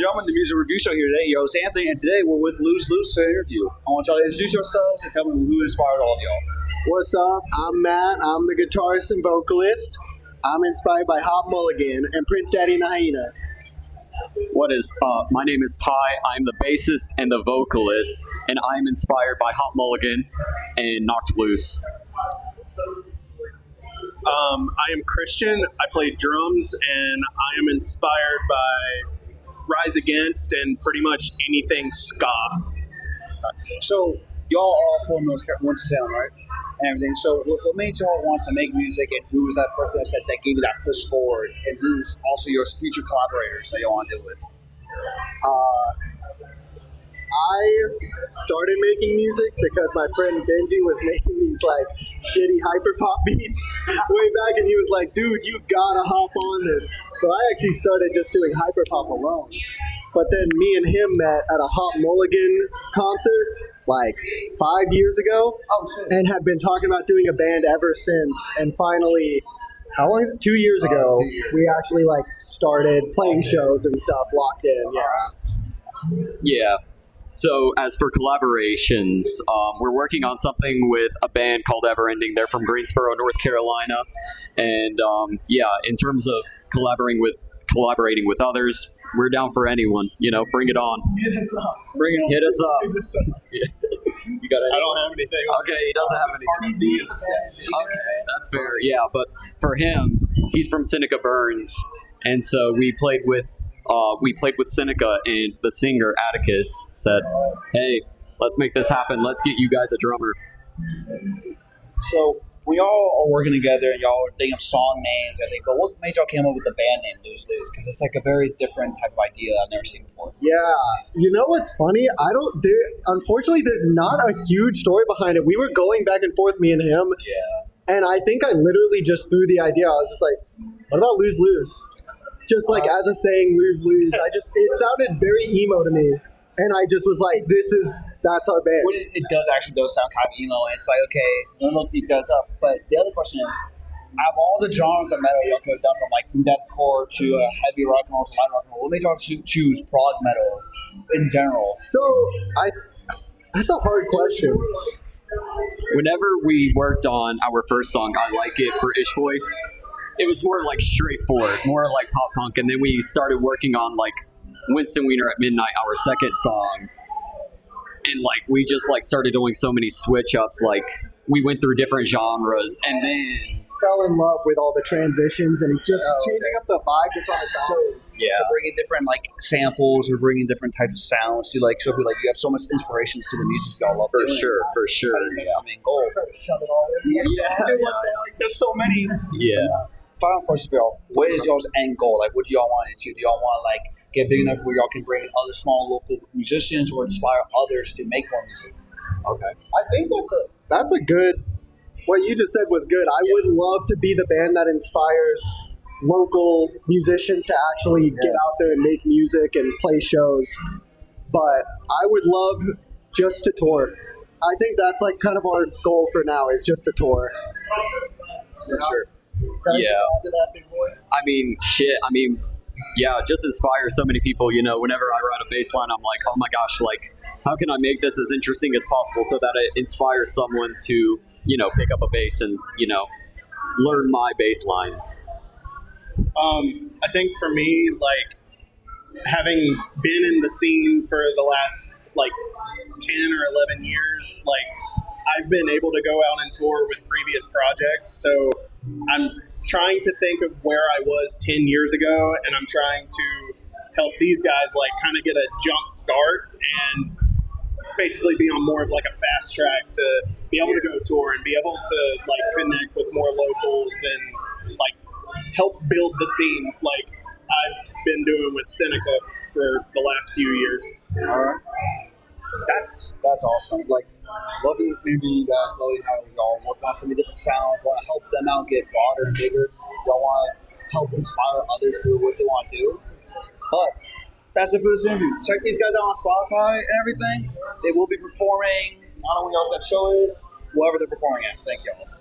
gentlemen, the music review show here today. Yo, it's Anthony, and today we're with Lose Lose for an interview. I want y'all to introduce yourselves and tell me who inspired all of y'all. What's up? I'm Matt. I'm the guitarist and vocalist. I'm inspired by Hop Mulligan and Prince Daddy and the Hyena. What is up? My name is Ty. I'm the bassist and the vocalist, and I'm inspired by Hop Mulligan and Knocked Loose. I am Christian. I play drums, and I am inspired by Rise Against and pretty much anything ska. So, y'all all from Winston Salem, right? And everything. So, what made y'all want to make music, and who was that person that gave you that push forward, and who's also your future collaborators that y'all want to do with? I started making music because my friend Benji was making these like shitty hyperpop beats way back, and he was like, dude, you gotta hop on this. So I actually started just doing hyperpop alone. But then me and him met at a Hop Mulligan concert like 5 years ago. Oh, shit. And had been talking about doing a band ever since. And finally, how long is it? 2 years ago, 2 years. we actually like started playing shows and stuff, locked in. Yeah. Yeah. So as for collaborations, we're working on something with a band called Everending. They're from Greensboro, North Carolina. And in terms of collaborating with others, we're down for anyone. Bring it on. Hit us up. Hit us up. Yeah. You got it. I don't have anything. Okay, he doesn't have anything. Okay, that's fair. Yeah, but for him, he's from Seneca Burns, and so we played with Seneca, and the singer Atticus said, "Hey, let's make this happen. Let's get you guys a drummer." So, we all are working together, and y'all are thinking of song names, I think. But what made y'all come up with the band name Lose Lose? Because it's like a very different type of idea I've never seen before. Yeah. You know what's funny? Unfortunately, there's not a huge story behind it. We were going back and forth, me and him. Yeah. And I think I literally just threw the idea. I was just like, what about lose lose? Just like as a saying, lose lose. It sounded very emo to me. And I just was like, that's our band. Well, it does sound kind of emo, and it's like, okay, I'm gonna look these guys up. But the other question is, out of all the genres of metal y'all could have done, from deathcore to heavy rock and roll to light rock and roll, what made y'all choose prog metal in general? So, that's a hard question. Whenever we worked on our first song, I Like It, British Voice, it was more like straightforward, more like pop punk. And then we started working on like Winston Wiener at Midnight, our second song. And like we just like started doing so many switch ups, like we went through different genres, and then Fell in love with all the transitions and just changing up the vibe just on its own. So bringing different like samples or bringing different types of sounds to like show people like you have so much inspirations to the music y'all love for doing. sure. I think that's the main goal. Try to shove it all in. Like, there's so many. Yeah. Final question for y'all: what is y'all's end goal? Like, what do y'all want to achieve? Do y'all want to like get big enough where y'all can bring in other small local musicians or inspire others to make more music? Okay. I think that's a good. What you just said was good. I would love to be the band that inspires local musicians to actually get out there and make music and play shows. But I would love just to tour. I think that's like kind of our goal for now is just to tour. For sure. Yeah. Add to that, big boy? Just inspire so many people. Whenever I write a bass line, I'm like, oh my gosh, like, how can I make this as interesting as possible so that it inspires someone to, pick up a bass and, learn my bass lines? I think for me, like, having been in the scene for the last, 10 or 11 years, I've been able to go out and tour with previous projects. So I'm trying to think of where I was 10 years ago, and I'm trying to help these guys, kind of get a jump start and basically be on more of, a fast track to be able to go tour and be able to, connect with more locals and, help build the scene like I've been doing with Seneca for the last few years. All right. That's awesome. Loving interviewing you guys, loving how y'all work on so many different sounds, want to help them out get broader and bigger. Y'all want to help inspire others through what they want to do. But that's it for this interview. Check these guys out on Spotify and everything. They will be performing, I don't know when y'all's that show is, wherever they're performing at. Thank y'all.